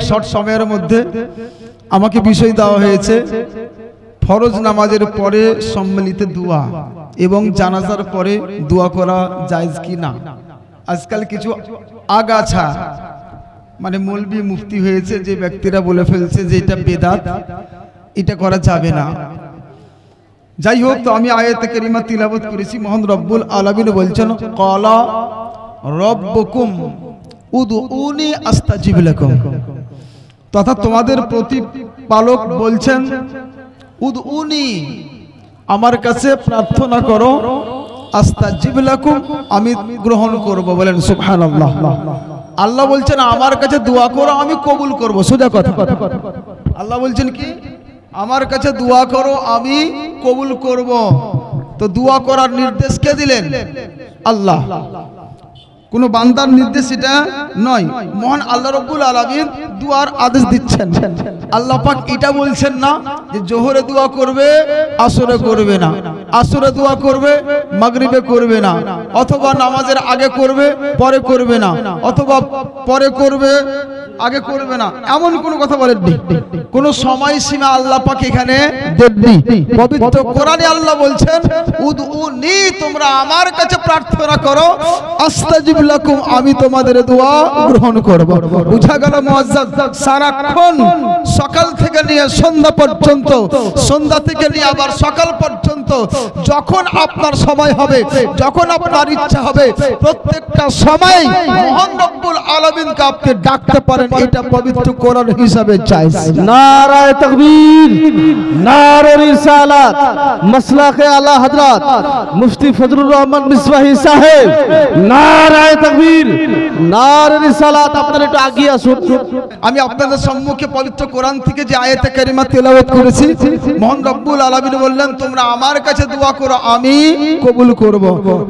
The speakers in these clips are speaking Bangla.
শর্ট সময়ের মধ্যে আমাকে বিষয় দেওয়া হয়েছে ফরজ নামাজের পরে সম্মিলিত দোয়া এবং জানাজার পরে দোয়া করা জায়েজ কি না। আজকাল কিছু আগাছা মানে মৌলবি মুফতি হয়েছে যে ব্যক্তিরা বলে ফেলছে যে এটা বেদাত, এটা করা যাবে না। যাই হোক, তো আমি আয়াতে কারিমা তিলাওয়াত করেছি। মহান রব্বুল আলামিন বলছেন ক্বালা রব্বুকুম উদউনি আস্তাজিব লাকুম, তথা তোমাদের প্রতিপালক বলছেন উদউনি, আমার কাছে প্রার্থনা করো, আস্তাজিব লাকুম, আমি গ্রহণ করব। বলেন সুবহানাল্লাহ। আল্লাহ বলছেন আমার কাছে দোয়া করো, আমি কবুল করব। সোজা কথা, আল্লাহ বলছেন কি আমার কাছে দোয়া করো, আমি কবুল করব। তো দোয়া করার নির্দেশ কে দিলেন? আল্লাহ। কোন বান্দার নির্দেশ এটা নয়। মহান আল্লাহ রাব্বুল আলামিন দুয়ার আদেশ দিচ্ছেন। আল্লাহ পাক এটা বলছেন না যে জোহরে দোয়া করবে আসরে করবে না, আসরে দোয়া করবে মাগরিবে করবে না, অথবা নামাজের আগে করবে পরে করবে না, অথবা পরে করবে আগে করবে না, এমন কোন কথা বলেননি। কোন সময়সীমা আল্লাহ পাক এখানে দেননি। পবিত্র কোরআনে আল্লাহ বলছেন উদউনি, তোমরা আমার কাছে প্রার্থনা করো, আস্তাজিব লাকুম, আমি তোমাদের দোয়া গ্রহণ করব। বুঝা গেল মুআজ্জাজ? সারাক্ষণ সকাল থেকে নিয়ে সন্ধ্যা পর্যন্ত, সন্ধ্যা থেকে নিয়ে আবার সকাল পর্যন্ত যখন আপনার সময় হবে, যখন আপনার ইচ্ছা হবে, প্রত্যেকটা সময় মহান রব্বুল আলামিনকে আপনি ডাকতে পারেন। এটা পবিত্র কোরআন হিসাবে জায়েজ। নারায়ে তাকবীর, নারে রিসালাত, মাসলাকে আলা হযরত মুফতি ফজলুর রহমান মিসবাহি সাহেব, নারায়ে তাকবীর, নারে রিসালাত। আপনারা একটু আগিয়ে আসুন। আমি আপনাদের সম্মুখে পবিত্র কোরআন থেকে যে আয়াতে কারিমা তেলাওয়াত করেছি, মহান রব্বুল আলামিন বললেন তোমরা আমার কাছে দোয়া করো, আমি কবুল করব।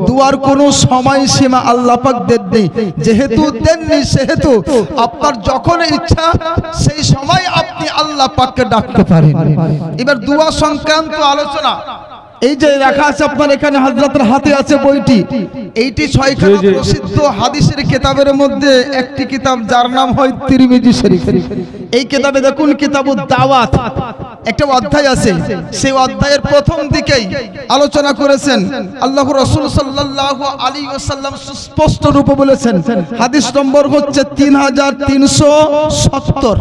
দোয়ার কোনো সময়সীমা আল্লাহ পাক দেননি। যেহেতু দেননি, সেহেতু আপনার যখন ইচ্ছা সেই সময় আপনি আল্লাহ পাককে ডাকতে পারেন। এবার দোয়া সংক্রান্ত আলোচনা এই যে লেখা আছে আপনার এখানে, হযরতের হাতে আছে বইটি, এইটি 6খানা প্রসিদ্ধ হাদিসের কিতাবের মধ্যে একটি কিতাব, যার নাম হয় তিরমিজি শরীফ। এই কিতাবে দেখুন কিতাবুদ দাওয়াত একটা অধ্যায় আছে। সেই অধ্যায়ের প্রথম দিকেই আলোচনা করেছেন আল্লাহর রাসূল সাল্লাল্লাহু আলাইহি ওয়াসাল্লাম সুস্পষ্ট রূপে বলেছেন। হাদিস নম্বর হচ্ছে 3370,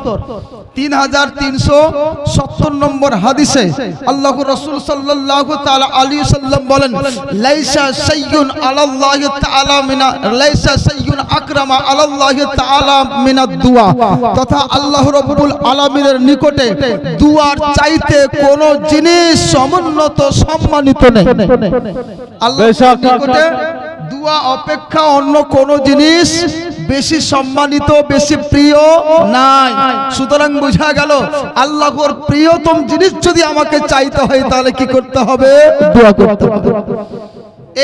3370 নম্বর হাদিসে আল্লাহর রাসূল সাল্লাল্লাহু তাআলা আলাইহি ওয়াসাল্লাম বলেন লাইসা শাইউন আলাল্লাহি তাআলা মিনা, লাইসা শাইউন আকরামা আলাল্লাহি তাআলা মিনাদ দুআ, তথা আল্লাহ রাব্বুল আলামিনের নিকটে দুআর চাইতে কোন জিনিস সমুন্নত সম্মানিত নেই। আল্লাহর নিকটে দুআ অপেক্ষা অন্য কোন জিনিস বেশি সম্মানিত, বেশি প্রিয় নাই। সুতরাং বোঝা গেল আল্লাহর প্রিয়তম জিনিস যদি আমাকে চাইতে হয় তাহলে কি করতে হবে? দোয়া করতে হবে।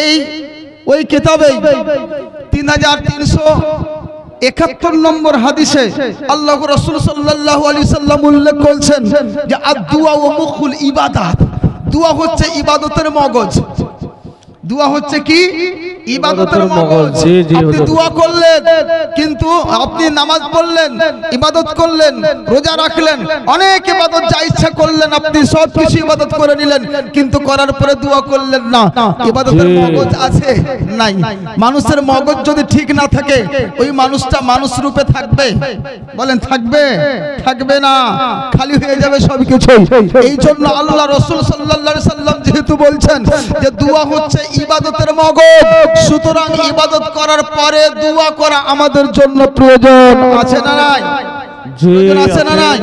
এই ওই কিতাবে 3371 নম্বর হাদিসে আল্লাহর রাসূল সাল্লাল্লাহু আলাইহি সাল্লাম উল্লেখ করেছেন যে আদ-দুআ ওয়া মুখুল ইবাদাত, দোয়া হচ্ছে ইবাদতের মগজ। দোয়া হচ্ছে কি? ইবাদতের মগজ। আপনি দোয়া করলেন, কিন্তু আপনি নামাজ পড়লেন, ইবাদত করলেন, রোজা রাখলেন, অনেক ইবাদত যা ইচ্ছা করলেন, আপনি সব কিছু ইবাদত করে নিলেন, কিন্তু করার পরে দোয়া করলেন না। ইবাদতের মগজ আছে? নাই। মানুষের মগজ যদি ঠিক না থাকে ওই মানুষটা মানুষ রূপে থাকবে? বলেন থাকবে? থাকবে না, খালি হয়ে যাবে সবকিছু। এই জন্য আল্লাহ রাসূল সাল্লাল্লাহু আলাইহি সাল্লাম যেহেতু বলছেন যে দোয়া হচ্ছে ইবাদতের মগজ, সুতরাং ইবাদত করার পরে দোয়া করা আমাদের জন্য প্রয়োজন আছে না নাই? প্রয়োজন আছে না নাই?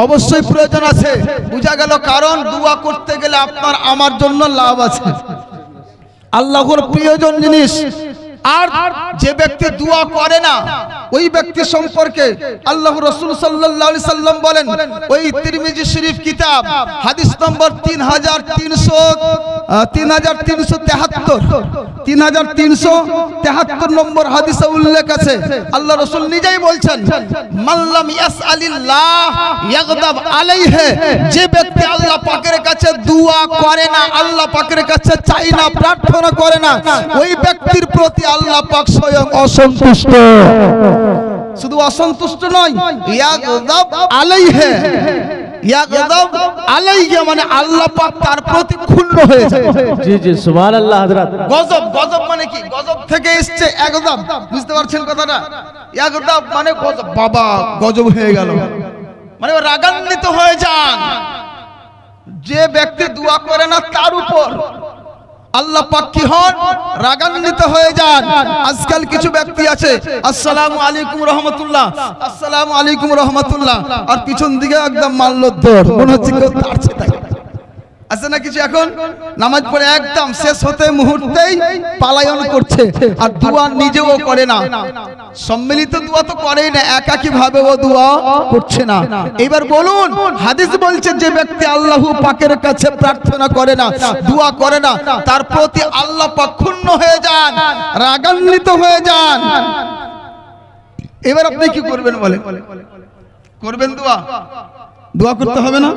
অবশ্যই প্রয়োজন আছে। বুঝা গেল, কারণ দোয়া করতে গেলে আপনার আমার জন্য লাভ আছে, আল্লাহর প্রিয়জন জিনিস। আর যে ব্যক্তি দোয়া করে না ওই ব্যক্তি সম্পর্কে আল্লাহর রাসূল সাল্লাল্লাহু আলাইহি সাল্লাম বলেন, ওই তিরমিজি শরীফ কিতাব হাদিস নম্বর 3373 নম্বর হাদিসে উল্লেখ আছে। আল্লাহ রাসূল নিজেই বলছেন মাল্লাম ইয়াসআলিল্লাহ ইয়াগদাব আলাইহি, যে ব্যক্তি আল্লাহ পাকের কাছে দোয়া করে না, আল্লাহ পাকের কাছে চাই না, প্রার্থনা করে না, ওই ব্যক্তির প্রতি আল্লাহ পাক স্বয়ং অসন্তুষ্ট। শুধু অসন্তুষ্ট নয়, ইয়াগদাব আলাইহি, ইয়াগদাব আলাইহি মানে আল্লাহ পাক তার প্রতি ক্ষুণ্ণ হয়ে যায়। জি জি সুবহানাল্লাহ হযরত। গজব, গজব মানে কি? গজব থেকে এসেছে একদম, বুঝতে পারছেন কথাটা? একদম মানে গজব, বাবা গজব হয়ে গেল মানে রাগান্বিত হয়ে যান। যে ব্যক্তি দোয়া করে না তার উপর আল্লাহ পাক কি হন? রাগান্বিত হয়ে যান। আজকাল কিছু ব্যক্তি আছে আসসালামু আলাইকুম রাহমাতুল্লাহ, আসসালামু আলাইকুম রাহমাতুল্লাহ, আর পিছন দিকে একদম মাল্লদ্দর, মনে হচ্ছে কেউ তাড়ছে তাকে। আছে না কিছু? এখন নামাজ পড়ে একদম শেষ হতে মুহূর্তেই পালায়ন করছে, আর দোয়া নিজেও করে না। সম্মিলিত দোয়া তো করেই না, একাকী ভাবে ও দোয়া করছে না। এবার বলুন, হাদিস বলছে যে ব্যক্তি আল্লাহ পাকের কাছে প্রার্থনা করে না, দোয়া করে না, তার প্রতি আল্লাহ পাক ক্ষুণ্ণ হয়ে যান, রাগান্বিত হয়ে যান। এবার আপনি কি করবেন বলেন? করবেন দোয়া? দোয়া করতে হবে না?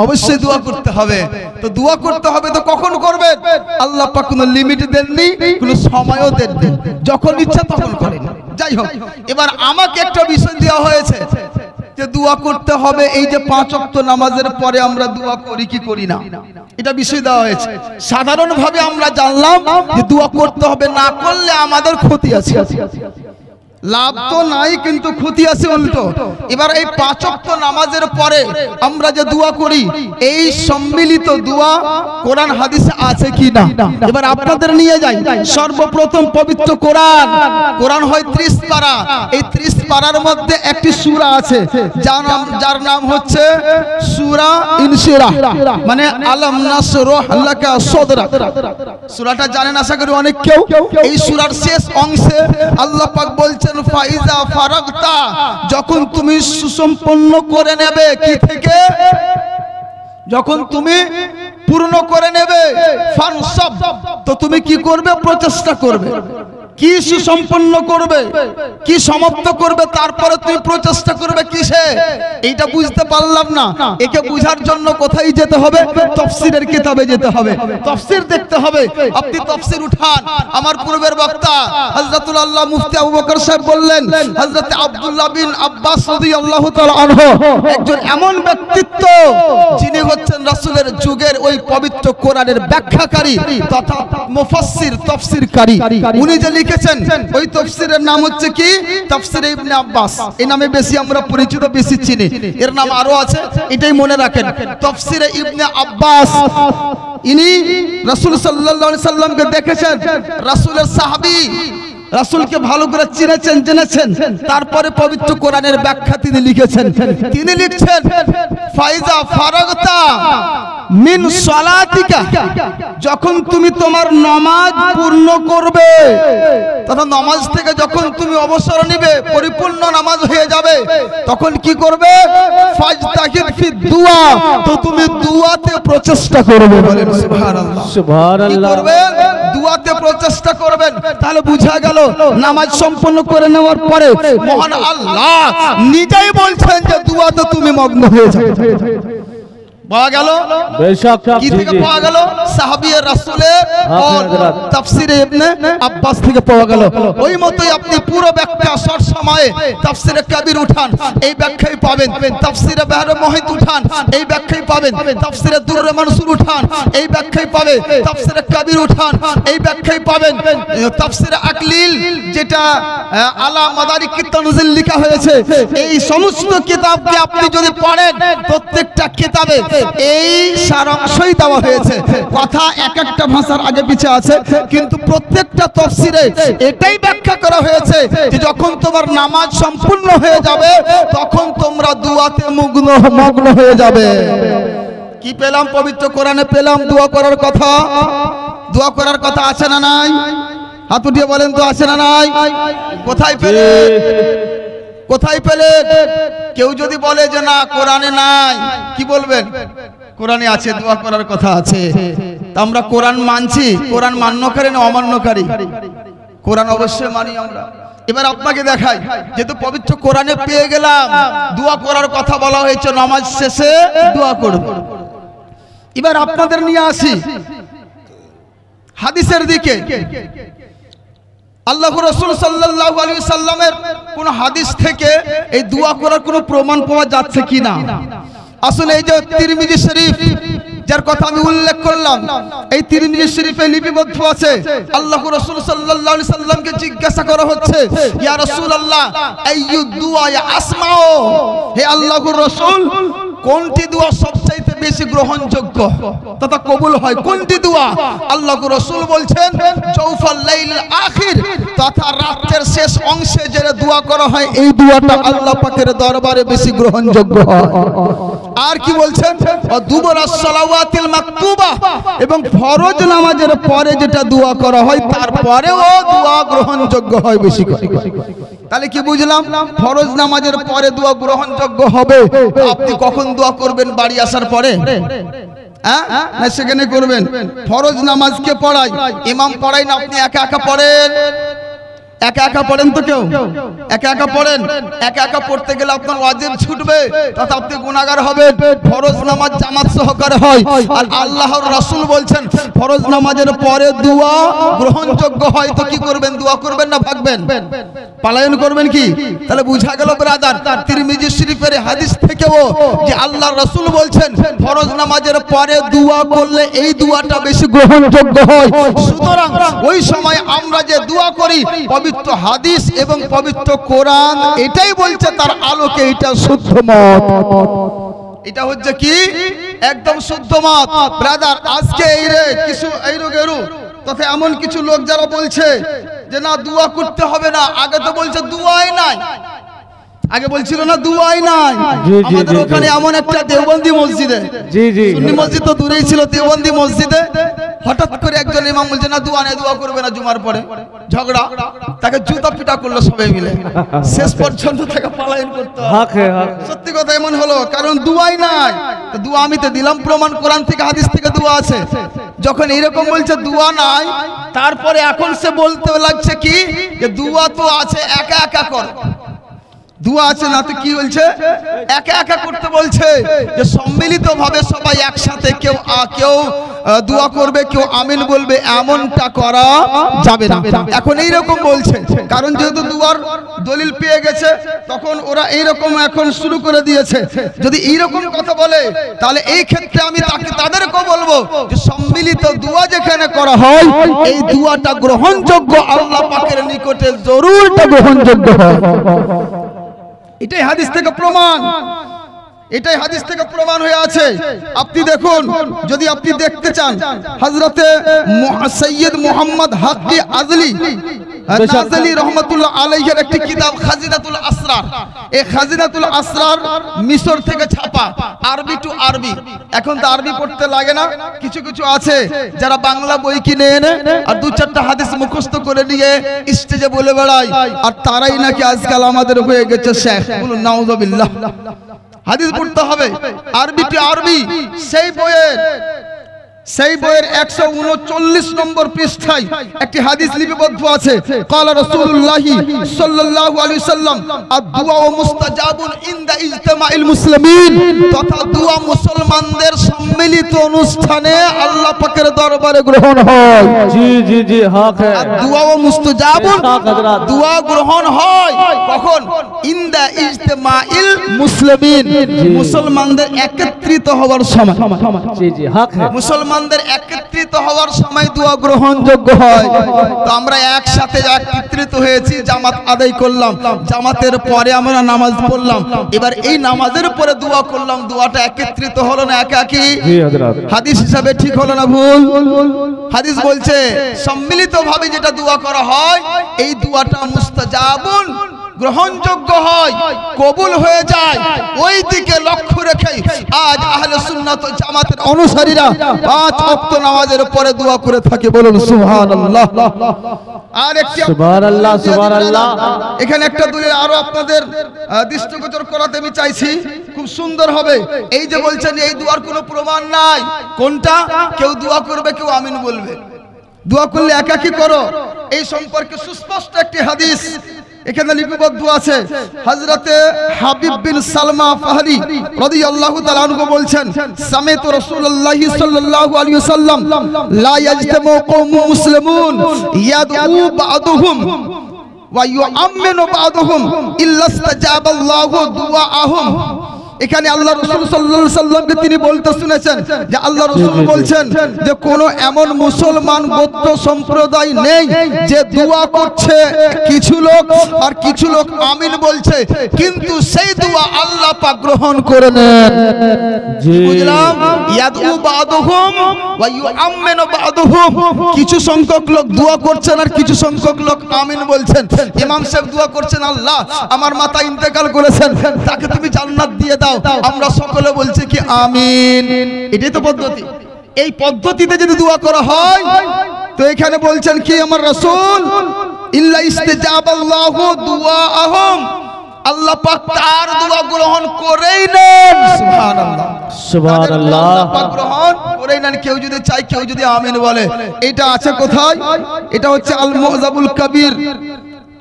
অবশ্যই দোয়া করতে হবে। তো দোয়া করতে হবে তো কখন করবেন? আল্লাহ পাক কোনো লিমিট দেননি, কোনো সময়ও দেননি, যখন ইচ্ছা তখন করেন। যাই হোক, এবার আমাকে একটা বিষয় দেওয়া হয়েছে যে দোয়া করতে হবে। এই যে 5 ওয়াক্ত নামাজের পরে আমরা দোয়া করি কি করি না, এটা বিষয় দেওয়া হয়েছে। সাধারণভাবে আমরা জানলাম যে দোয়া করতে হবে, না করলে আমাদের ক্ষতি আছে। লাভ তো নাই, কিন্তু ক্ষতি আছে উল্টো। এবার এই 5 ওয়াক্ত নামাজের পরে আমরা যে দোয়া করি, এই সম্মিলিত দোয়া কোরআন হাদিসে আছে কি না? এবার আপনাদের নিয়ে যাই। সর্বপ্রথম পবিত্র কোরআন, কোরআন হয় 30 পারা। এই 30 পারার মধ্যে একটি সূরা আছে যার নাম হচ্ছে সূরা ইনশিরাহ, মানে আলাম নাশরাহ লাকা সাদরাক। সূরাটা জানেন আশা করি অনেক কেউ। এই সূরার শেষ অংশে আল্লাহ পাক বলছেন ফাইজা ফারাগতা, যখন তুমি সুসম্পন্ন করে নেবে, কি থেকে? যখন তুমি পূর্ণ করে নেবে, ফানসব, তো তুমি কি করবে? প্রচেষ্টা করবে। কি সুসম্পন্ন করবে, কি সমাপ্ত করবে, তারপরে তুমি প্রচেষ্টা করবে কিসে? এইটা বুঝতে পারলাম না। একে বুঝার জন্য কোথায় যেতে হবে? তাফসীরের কিতাবে যেতে হবে, তাফসীর দেখতে হবে। আপনি তাফসীর উঠান। আমার পূর্বের বক্তা হযরতুল আল্লাহ মুফতি আবু বকর সাহেব বললেন, হযরত আব্দুল্লাহ বিন আব্বাস রাদিয়াল্লাহু তাআলা আনহু একজন এমন ব্যক্তিত্ব যিনি হচ্ছেন রাসূলের যুগের ওই পবিত্র কোরআনের ব্যাখ্যাকারী তথা মুফাসসির, তাফসীরকারী। উনি যে লিখেছেন ওই তাফসীরের নাম হচ্ছে কি? তাফসীরে ইবনে আব্বাস। এই নামে বেশি আমরা পরিচিত, বেশি চিনি। এর নাম আরো আছে, এটাই মনে রাখেন, তাফসীরে ইবনে আব্বাস। ইনি রাসূল সাল্লাল্লাহু আলাইহি সাল্লামকে দেখেছেন, রাসূলের সাহাবী, রাসূলকে ভালো করে চিনেছেন, জেনেছেন। তারপরে পবিত্র কোরআনের ব্যাখ্যা তিনি লিখেছেন। তিনি লিখছেন ফাইজা ফারাগতা মিন সালাতিকা, যখন তুমি তোমার নামাজ পূর্ণ করবে, তথা নামাজ থেকে যখন তুমি অবসর নিবে, পরিপূর্ণ নামাজ হয়ে যাবে, তখন কি করবে? ফাজতাহিদ ফি দুআ, তো তুমি দুআতে প্রচেষ্টা করবে। বলেন সুবহানাল্লাহ। সুবহানাল্লাহ। কি করবেন? দুআতে প্রচেষ্টা করবেন। তাহলে বুঝা গেল নামাজ সম্পন্ন করে নেওয়ার পরে মহান আল্লাহ নিজেই বলছেন যে দুআতে তুমি মগ্ন হয়ে যাও। পাওয়া গেল বেশক। কি থেকে পাওয়া গেল? সাহাবী রাসূলের তাফসীরে ইবনে আব্বাস থেকে পাওয়া গেল। ওই মতই আপনি পুরো ব্যাখ্যা সব সময়ে তাফসীরে কবির উঠান, এই ব্যাখ্যাই পাবেন। তাফসীরে বাহরে মুহিত উঠান, এই ব্যাখ্যাই পাবেন। তাফসীরে দুররে মানসুর উঠান, এই ব্যাখ্যাই পাবেন। তাফসীরে কবির উঠান, এই ব্যাখ্যাই পাবেন। তাফসীরে আকলিল, যেটা আলা মাদারিক তানজিল লেখা হয়েছে, এই সমস্ত কিতাবকে আপনি যদি পড়েন, প্রত্যেকটা কিতাবে এই সারাংশই দেওয়া হয়েছে। কথা এক একটা ভাষার আগে পিছে আছে, কিন্তু প্রত্যেকটা তাফসীরে এটাই ব্যাখ্যা করা হয়েছে যে যখন তোমার নামাজ সম্পূর্ণ হয়ে যাবে, তখন তোমরা দুআতে মগ্ন হয়ে যাবে। কি পেলাম? পবিত্র কোরআনে পেলাম দোয়া করার কথা। দোয়া করার কথা আছে না নাই? হাত উঠিয়ে বলেন তো, আছে না নাই? কোথায় পেলে? কোথায় পেলে? কেউ যদি বলে যে না কোরআনে নাই, কি বলবেন? কোরআনে আছে, দোয়া করার কথা আছে। আমরা কোরআন মানছি, কোরআন মান্যকারী না অমান্যকারী? কোরআন অবশ্যই মানি আমরা। এবার আপনাকে দেখাই, যেহেতু পবিত্র কোরআনে পেয়ে গেলাম দোয়া করার কথা বলা হয়েছে, নামাজ শেষে দোয়া করব। এবার আপনাদের নিয়ে আসি হাদিসের দিকে। আল্লাহর রাসূল সাল্লাল্লাহু আলাইহি সাল্লামের কোন হাদিস থেকে এই দোয়া করার কোনো প্রমাণ পাওয়া যাচ্ছে কিনা? আসলে এই যে তিরমিজি শরীফ যার কথা আমি উল্লেখ করলাম, এই তিরমিজি শরীফে লিপিবদ্ধ আছে আল্লাহর রাসূল সাল্লাল্লাহু আলাইহি সাল্লামকে জিজ্ঞাসা করা হচ্ছে, ইয়া রাসূলুল্লাহ আইয়ু দুআ আসমাউ, হে আল্লাহর রাসূল কোনটি দোয়া সবচাইতে বেশি গ্রহণযোগ্য তথা কবুল হয়, কোনটি দোয়া? আল্লাহর রাসূল বলছেন জৌফাল লাইল আখির, তথা রাতের শেষ অংশে যে দোয়া করা হয় এই দোয়াটা আল্লাহ পাকের দরবারে বেশি গ্রহণযোগ্য হয়। আর কি বলছেন? দুবরাস সালাওয়াতিল মাকতুবা, এবং ফরজ নামাজের পরে যেটা দোয়া করা হয় তারপরেও দোয়া গ্রহণযোগ্য হয় বেশি করে। তাহলে কি বুঝলাম? ফরজ নামাজের পরে দোয়া গ্রহণযোগ্য হবে। আপনি কখন দোয়া করবেন? বাড়ি আসার পরে, হ্যাঁ না সেখানে করবেন? ফরজ নামাজকে পড়াই, ইমাম পড়াই না, আপনি একা একা পড়েন। একা একা পড়েন তো কেউ? একা একা পড়েন। একা একা পড়তে গেলে আপনার ওয়াজিব ছুটবে, তথা আপনি গুনাহগার হবেন। ফরজ নামাজ জামাত সহকারে হয়, আর আল্লাহর রাসূল বলছেন ফরজ নামাজের পরে দোয়া গ্রহণযোগ্য হয়। তো কি করবেন? দোয়া করবেন না ভাগবেন? পালায়ন করবেন কি? তাহলে বুঝা গেল ব্রাদার, তিরমিজি শরীফের হাদিস থেকেও যে আল্লাহর রাসূল বলছেন ফরজ নামাজের পরে দোয়া করলে এই দোয়াটা বেশি গ্রহণযোগ্য হয়। সুতরাং ওই সময় আমরা যে দোয়া করি, পবিত্র হাদিস এবং পবিত্র কোরআন এটাই বলছে, তার আলোকে এটা শুদ্ধ মত। এটা হচ্ছে কি? একদম শুদ্ধ মত ব্রাদার। আজকে এই রে কিছু এই রোগেরু তথা এমন কিছু লোক যারা বলছে যে না দোয়া করতে হবে না, আগে তো বলছে দোয়াই নাই, আগে বলছিল না দোয়াই নাই। আমাদের ওখানে এমন একটা দেওবন্দি মসজিদে, সুন্নি মসজিদ তো দূরেই ছিল, দেওবন্দি মসজিদে হঠাৎ করে একজন ইমাম বলছে না দোয়া নেই, দোয়া করবে না জুমার পরে। ঝগড়া, তাকে জুতা পিটা করলো সবাই মিলে, শেষ পর্যন্ত তাকে পলায়ন করতে হয়। সত্যি কথা এমন হলো, কারণ দোয়াই নাই। তো দোয়া আমি তো দিলাম প্রমাণ, কোরআন থেকে হাদিস থেকে দোয়া আছে। যখন এরকম বলছে দোয়া নাই, তারপরে এখন সে বলতে লাগছে কি যে দোয়া তো আছে, একা একা কর। দোয়া আছে না তো কি বলছে? একা একা করতে বলছে, যে সম্মিলিত ভাবে সবাই একসাথে কেউ দোয়া করবে, কেউ আমিন বলবে, এমনটা করা যাবে না। এখন এইরকম বলছে, কারণ যেহেতু দুয়ার দলিল পেয়ে গেছে, তখন ওরা এইরকম এখন শুরু করে দিয়েছে। যদি এইরকম কথা বলে, তাহলে এই ক্ষেত্রে আমি তাদেরকেও বলবো যে সম্মিলিত দোয়া যেখানে করা হয়, এই দোয়াটা গ্রহণযোগ্য, আল্লাহ পাকের নিকটে জরুরটা গ্রহণযোগ্য হয়। এটাই হাদিস থেকে প্রমাণ, এটাই হাদিস থেকে প্রমাণ হয়ে আছে। আপনি দেখুন, যদি আপনি দেখতে চান, হযরতে সৈয়দ মুহাম্মদ হাক্কি আজলি নাজলি রহমাতুল্লাহ আলাইহির একটি কিতাব খাজিনাতুল আসরার, এই খাজিনাতুল আসরার মিশর থেকে ছাপা, আরবি টু আরবি। এখন তো আরবি পড়তে লাগে না, কিছু কিছু আছে যারা বাংলা বই কিনে এনে আর দু চারটা হাদিস মুখস্থ করে নিয়ে স্টেজে বলে বেড়ায়, আর তারাই নাকি আজকাল আমাদের হয়ে গেছে শেখ। বলুন নাউযুবিল্লাহ। হাদিস পড়তে হবে আরবি টু আরবি। সেই বইয়ের 139 নম্বর পৃষ্ঠায় একটি হাদিস লিপিবদ্ধ আছে, ক্বালা রাসূলুল্লাহি সাল্লাল্লাহু আলাইহি সাল্লাম আদ-দুআ মুস্তাজাবুন ইনদা ইজতিমাইল মুসলিমিন, তথা দোয়া মুসলমানদের সম্মিলিত অনুষ্ঠানে আল্লাহ পাকের দরবারে গ্রহণ হয়। জি জি জি, হক है। দোয়া মুস্তাজাবুন, দোয়া গ্রহণ হয় কখন? ইনদা ইজতিমাইল মুসলিমিন, মুসলমানদের একত্রিত হওয়ার সময়। জি জি, হক है। মুসলমানদের একত্রিত হওয়ার সময় দোয়া গ্রহণযোগ্য হয়। তো আমরা একসাথে একত্রিত হয়েছি, জামাত আদায় করলাম, জামাতের পরে আমরা নামাজ পড়লাম, এবার এই নামাজের পরে দোয়া করলাম, দোয়াটা একত্রিত হলো না একাকী? হাদিস হিসাবে ঠিক হলো না ভুল? হাদিস বলছে সম্মিলিত ভাবে যেটা দোয়া করা হয়, এই দোয়াটা মুস্তাজাবুন, গ্রহণযোগ্য হয়, কবুল হয়ে যায়। ওই দিকে লক্ষ্য রেখে আজ আহলে সুন্নাত ওয়াল জামাতের অনুসারীরা 5 ওয়াক্ত নামাজের পরে দোয়া করে থাকে। বলুন সুবহানাল্লাহ। আর একটি সুবহানাল্লাহ, সুবহানাল্লাহ। এখানে একটা দলিল আরো আপনাদের দৃষ্টিগোচর করাতে আমি চাইছি, খুব সুন্দর হবে। এই যে বলছেন এই দোয়ার কোনো প্রমাণ নাই, কোনটা? কেউ দোয়া করবে, কেউ আমিন বলবে। দোয়া করলে একাকী করো, এই সম্পর্কে সুস্পষ্ট একটি হাদিস এখানে লিপিবদ্ধ আছে হযরতে হাবিব বিন সালমা ফাহরি রাদিয়াল্লাহু তাআলা আনহু বলছেন সামিতু রাসূলুল্লাহ সাল্লাল্লাহু আলাইহি ওয়াসাল্লাম লা ইয়াজতামু কওমুন মুসলিমুন ইয়াদউ বা'দুহুম ওয়া ইউআম্মিনু বা'দুহুম ইল্লা ইসতাজাবাল্লাহু দুআআহুম। এখানে আল্লাহ রাসূল সাল্লাল্লাহু আলাইহি সাল্লামকে তিনি বলতে শুনেছেন যে আল্লাহ রাসূল বলছেন যে কোন এমন মুসলমান গোত্র সম্প্রদায় নেই যে দোয়া করছে কিছু লোক আর কিছু লোক আমিন বলছে কিন্তু সেই দোয়া আল্লাহ পাক গ্রহণ করে নেন। বুঝলাম? ইয়াদউ বা'দুহুম ওয়া ইউআম্মিনু বা'দুহুম, কিছু সংখ্যক লোক দোয়া করছেন আর কিছু সংখ্যক লোক আমিন বলছেন। ইমাম সাহেব দোয়া করছেন আল্লাহ আমার মাতা ইন্তেকাল করেছেন তাকে তুমি জান্নাত দিয়ে দাও, আমরা সকলে বলছি কি আমিন। এটাই তো পদ্ধতি। এই পদ্ধতিতে যদি দোয়া করা হয় তো এখানে বলছেন কি আমার রাসূল ইল্লা ইস্তিজাবাল্লাহু দুআআহুম, আল্লাহ পাক তার দোয়া গ্রহণ করেই নেন। সুবহানাল্লাহ সুবহানাল্লাহ, আল্লাহ পাক গ্রহণ করেই নেন। কেউ যদি চায় কেউ যদি আমিন বলে। এটা আছে কোথায়? এটা হচ্ছে আল মুজাবুল কবির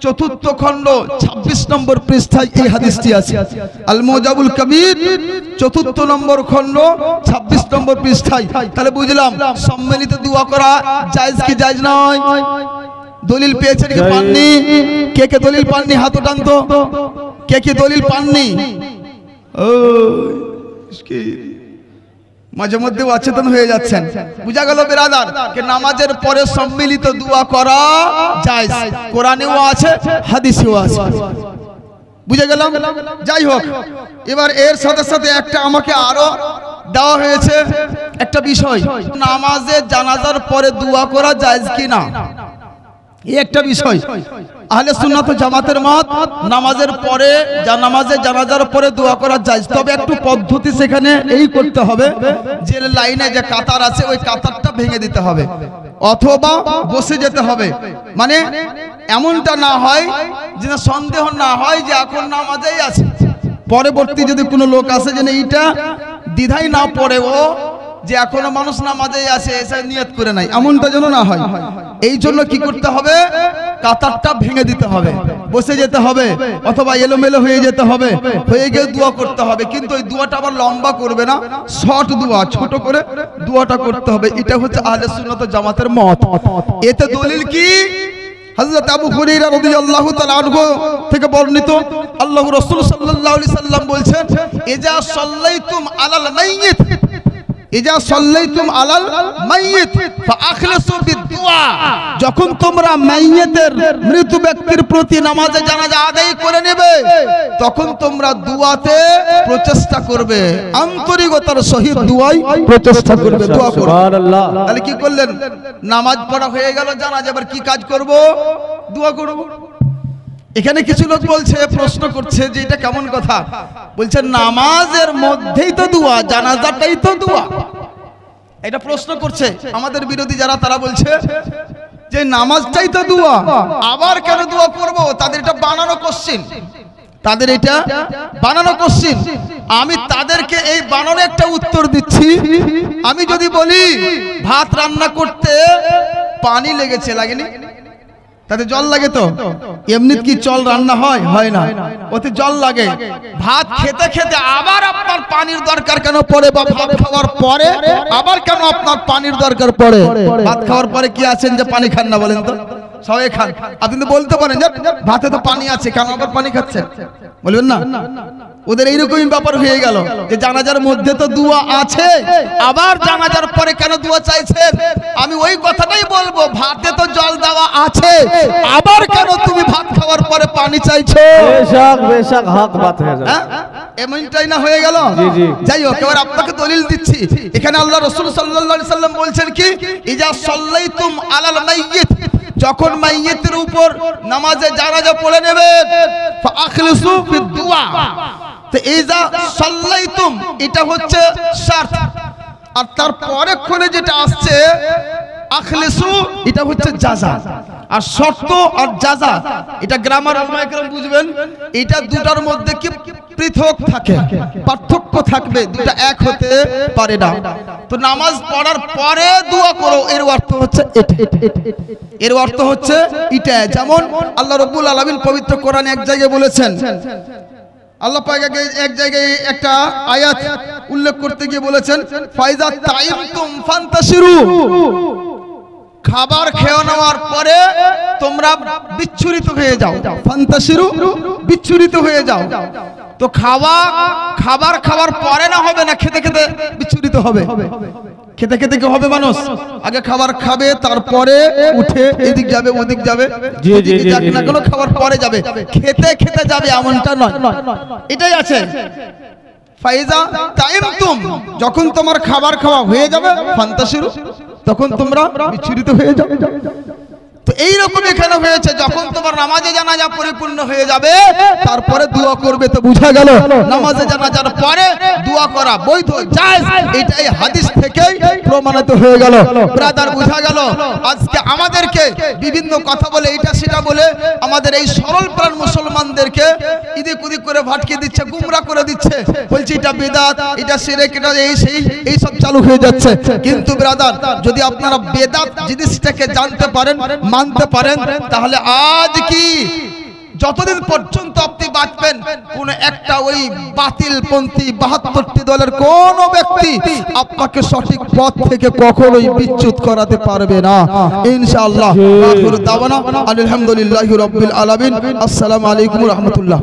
চতুর্থ খণ্ড 26 নম্বর পৃষ্ঠায় এই হাদিসটি আছে। আল মুজাবুল কবির চতুর্থ নম্বর খণ্ড 26 নম্বর পৃষ্ঠায়। তাহলে বুঝলাম সম্মিলিত দোয়া করা জায়েজ কি জায়েজ নয়? দলিল পেয়েছেন কি পাননি? কে কে দলিল পাননি হাত উঠান তো। কে কে দলিল পাননি? ও মাঝে মধ্যে অচেতন হয়ে যাচ্ছেন। বুঝা গেল বিরাদার যে নামাজের পরে সম্মিলিত দোয়া করা জায়েজ, কোরআনেও আছে হাদিসেও আছে। বুঝে গেলাম? যাই হোক, এবার এর সাথে সাথে একটা আমাকে আরো দেওয়া হয়েছে একটা বিষয়, নামাজে জানাজার পরে দোয়া করা জায়েজ কি না, এই একটা বিষয়। আহলে সুন্নাত ও জামাতের মত নামাজের পরে নামাজে জানাজার পরে দোয়া করা জায়েজ, তবে একটু পদ্ধতি সেখানে এই করতে হবে যে লাইনে যে কাতার আছে ওই কাতারটা ভেঙে দিতে হবে অথবা বসে যেতে হবে। মানে এমনটা না হয় যে সন্দেহ না হয় যে এখন নামাজেই আছে, পরবর্তী যদি কোনো লোক আসে যে এইটা দ্বিধাই না পড়ে ও যে এখনো মানুষ নামাজেই আছে এসে নিয়ত করে নাই, এমনটা যেন না হয়। এই জন্য কি করতে হবে? কাতারটা ভেঙে দিতে হবে, বসে যেতে হবে অথবা এলোমেলো হয়ে যেতে হবে, হয়ে গিয়ে দোয়া করতে হবে। কিন্তু ওই দোয়াটা আবার লম্বা করবে না, শর্ট দোয়া, ছোট করে দোয়াটা করতে হবে। এটা হচ্ছে আহলে সুন্নাত ওয়াল জামাতের মত। এতে দলিল কি? হযরত আবু হুরায়রা রাদিয়াল্লাহু তাআলা আনহু থেকে বর্ণিত আল্লাহর রাসূল সাল্লাল্লাহু আলাইহি সাল্লাম বলছেন ইজা সাল্লাইতুম আলাল মাইয়িত ইজা সাল্লাইতুম আলাল মাইয়িত ফাআখলিসু বিদুআ, যখন তোমরা মাইয়িতের মৃত ব্যক্তির প্রতি নামাজে জানাজা আদায় করে নেবে তখন তোমরা দুআতে প্রচেষ্টা করবে, আন্তরিকতার সহিত দুআই প্রচেষ্টা করবে, দোয়া করবে। সুবহানাল্লাহ। তাহলে কি করলেন? নামাজ পড়া হয়ে গেল, জানাজা এবার কি কাজ করব? দোয়া করব। এখানে কিছু লোক বলছে, প্রশ্ন করছে যে এটা কেমন কথা? বলছে নামাজের মধ্যেই তো দোয়া, জানাজাটাই তো দোয়া। এটা প্রশ্ন করছে আমাদের বিরোধী যারা, তারা বলছে যে নামাজটাই তো দোয়া, আবার কেন দোয়া করব? তাদের এটা বানানো কোশ্চেন, তাদের এটা বানানো কোশ্চেন। আমি তাদেরকে এই বানানো একটা উত্তর দিচ্ছি। আমি যদি বলি ভাত রান্না করতে পানি লেগেছে, লাগেনি? তাতে জল লাগে তো? এমনি কি জল রান্না হয়? হয় না, ওতে জল লাগে। ভাত খেতে খেতে আবার আপনার পানির দরকার কেন পড়ে? বা ভাত খাওয়ার পরে আবার কেন আপনার পানির দরকার পড়ে? ভাত খাওয়ার পরে কি আছেন যে পানি খান না? বলেন তো, সবাই খান। আপনি তো বলতে পারেন যে ভাতে তো পানি আছে, কেন আবার পানি খাচ্ছেন? বলবেন না? ওদের এইরকমই ব্যাপার হয়ে গেল যে জানাজার মধ্যে তো দোয়া আছে, আবার জানাজার পরে কেন দোয়া চাইছেন? আমি ওই কথাটাই বলবো, ভাতে তো জল দেওয়া আছে, আবার কেন তুমি ভাত খাওয়ার পরে পানি চাইছো? বেশক বেশক হক বাত হয়ে যায়, এমনটাই না হয়ে গেল? যাই হোক, এবার আপনাকে দলিল দিচ্ছি। এখানে আল্লাহ রাসূল সাল্লাল্লাহু আলাইহি সাল্লাম বলছেন কি ইজা সাল্লাইতুম আলাল মাইয়িত, যখন মাইয়িতের উপর নামাজে জানাজা পড়ে নেবে ফাআখলিসু বিদুআ। তো ইজা সাল্লাইতুম এটা হচ্ছে শর্ত, আর তারপরে ক্ষণে যেটা আসছে আখলিসু এটা হচ্ছে জাযা, আর শর্ত আর জাযা এটা গ্রামার উলামায়ে বুঝবেন। এটা দুটার মধ্যে কি পৃথক থাকে, পার্থক্য থাকবে, দুটা এক হতে পারে না। তো নামাজ পড়ার পরে দোয়া করো, এর অর্থ হচ্ছে এটা, এর অর্থ হচ্ছে এটা। যেমন আল্লাহ রাব্বুল আলামিন পবিত্র কোরআনে এক জায়গায় বলেছেন, আল্লাহ পাক এক জায়গায় একটা আয়াত উল্লেখ করতে গিয়ে বলেছেন ফাইজা তাইমতুম ফান্তাশিরু, খাবার খেয়ে নেওয়ার পরে তোমরা বিচ্ছুরিত হয়ে যাও, ফান্তাশিরু বিচ্ছুরিত হয়ে যাও। তো খাবার খাওয়ার পরে না হবে না, খেতে খেতে বিচ্ছুরিত হবে। খেতে খেতে কি হবে মানুষ? আগে খাবার খাবে, তারপরে উঠে এদিক যাবে ওদিক যাবে, যাক না কেন খাবার পরে যাবে, খেতে খেতে যাবে এমনটা নয়, এটাই আছে। ফাইজা তাইমতুম, যখন তোমার খাবার খাওয়া হয়ে যাবে, ফান্তাশিরু তখন তোমরা বিচ্ছুরিত হয়ে যাবে। তো এইরকম এখানে হয়েছে, যখন তোমার নামাজে জানাজা পরিপূর্ণ হয়ে যাবে তারপরে দোয়া করবে। তো বুঝা গেল নামাজে জানাজার পরে দোয়া করা বৈধ, জায়েজ, এটাই হাদিস থেকেই প্রমাণিত হয়ে গেল। ব্রাদার বুঝা গেল? আজকে আমাদেরকে বিভিন্ন কথা বলে, এটা সেটা বলে আমাদের এই সরল প্রাণ মুসলমানদেরকে ইদিক উদিক করে ভাটকে দিচ্ছে, গুমরা করে দিচ্ছে, বলছে এটা বেদাত, এটা শিরক, এটা এই সেই এই সব চালু হয়ে যাচ্ছে। কিন্তু ব্রাদার, যদি আপনারা বেদাত জিনিসটাকে জানতে পারেন, মানতে পারেন, তাহলে আজ কি যতদিন পর্যন্ত আপনি বাঁচবেন, কোন একটা ওই বাতিলপন্থী 72টি দলের কোন ব্যক্তি আপনাকে সঠিক পথ থেকে কখনোই বিচ্যুত করাতে পারবে না ইনশাআল্লাহ। আখিরু দাওয়ানা আলহামদুলিল্লাহি রাব্বিল আলামিন। আসসালামু আলাইকুম ওয়া রাহমাতুল্লাহ।